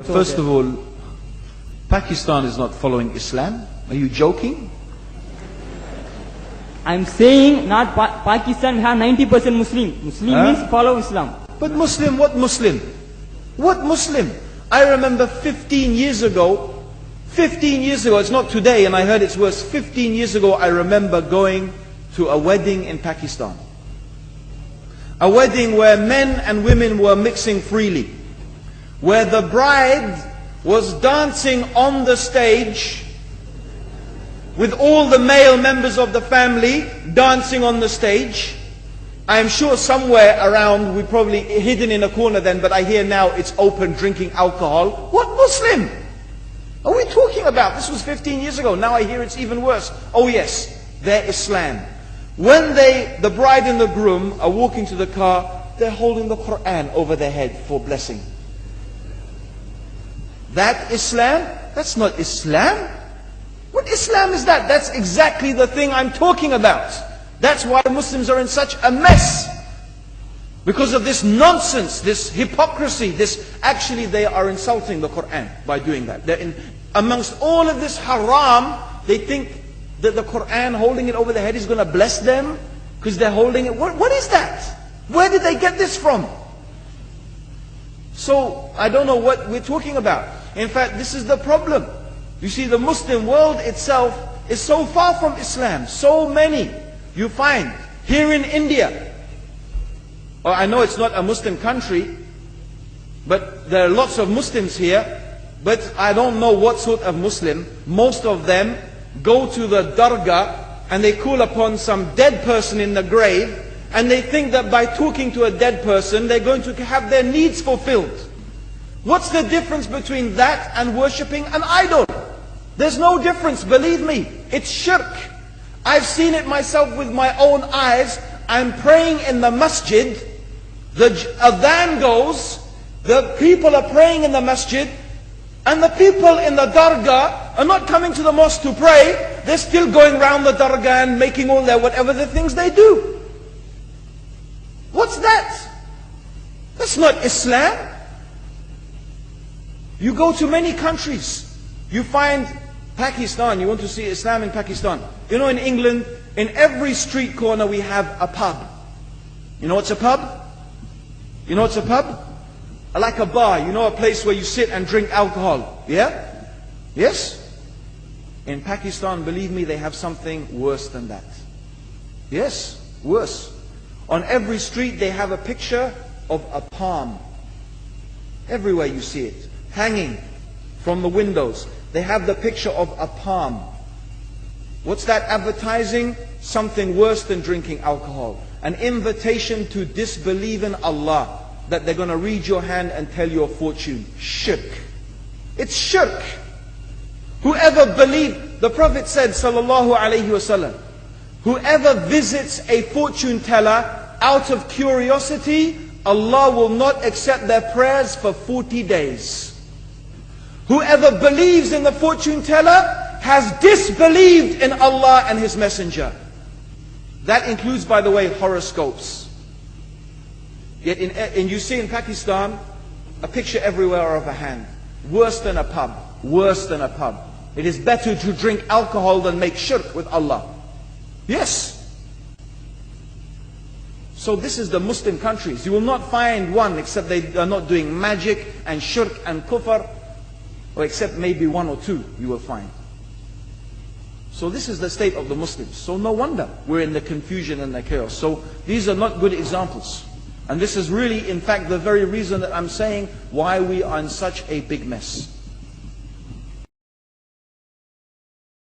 First of all, Pakistan is not following Islam. Are you joking? I'm saying not Pakistan, we have 90% Muslim. Muslim means follow Islam. But Muslim, what Muslim? What Muslim? I remember 15 years ago, it's not today and I heard it's worse. 15 years ago I remember going to a wedding in Pakistan. A wedding where men and women were mixing freely. Where the bride was dancing on the stage with all the male members of the family dancing on the stage. I am sure somewhere around, we probably hidden in a corner then, but I hear now it's open, drinking alcohol. What Muslim are we talking about? This was 15 years ago. Now I hear it's even worse. Oh yes, they're Islam. When the bride and the groom are walking to the car, they're holding the Quran over their head for blessing. That Islam? That's not Islam. What Islam is that? That's exactly the thing I'm talking about. That's why Muslims are in such a mess. Because of this nonsense, this hypocrisy, actually they are insulting the Quran by doing that. Amongst all of this haram, they think that the Quran, holding it over their head, is going to bless them because they're holding it. What is that? Where did they get this from? So, I don't know what we're talking about. In fact, this is the problem. You see, the Muslim world itself is so far from Islam. So many you find here in India. Or I know it's not a Muslim country, but there are lots of Muslims here. But I don't know what sort of Muslim. Most of them go to the dargah and they call upon some dead person in the grave, and they think that by talking to a dead person they're going to have their needs fulfilled. What's the difference between that and worshipping an idol? There's no difference, believe me. It's shirk. I've seen it myself with my own eyes. I'm praying in the masjid, the adhan goes, the people are praying in the masjid, and the people in the dargah are not coming to the mosque to pray. They're still going around the dargah and making all their whatever the things they do. What's that? That's not Islam. You go to many countries, you find Pakistan, you want to see Islam in Pakistan. You know, in England, in every street corner we have a pub. You know what's a pub? You know what's a pub? Like a bar, you know, a place where you sit and drink alcohol. Yeah? Yes? In Pakistan, believe me, they have something worse than that. Yes, worse. On every street they have a picture of a palm. Everywhere you see it, hanging from the windows. They have the picture of a palm. What's that advertising? Something worse than drinking alcohol. An invitation to disbelieve in Allah, that they're going to read your hand and tell your fortune. Shirk. It's shirk. Whoever believes, the Prophet said, sallallahu alaihi wasallam, whoever visits a fortune teller out of curiosity, Allah will not accept their prayers for 40 days. Whoever believes in the fortune teller has disbelieved in Allah and His Messenger. That includes, by the way, horoscopes. Yet you see in Pakistan, a picture everywhere of a hand. Worse than a pub. Worse than a pub. It is better to drink alcohol than make shirk with Allah. Yes. So this is the Muslim countries. You will not find one except they are not doing magic and shirk and kufr, or except maybe one or two you will find. So this is the state of the Muslims. So no wonder we're in the confusion and the chaos. So these are not good examples. And this is really, in fact, the very reason that I'm saying why we are in such a big mess.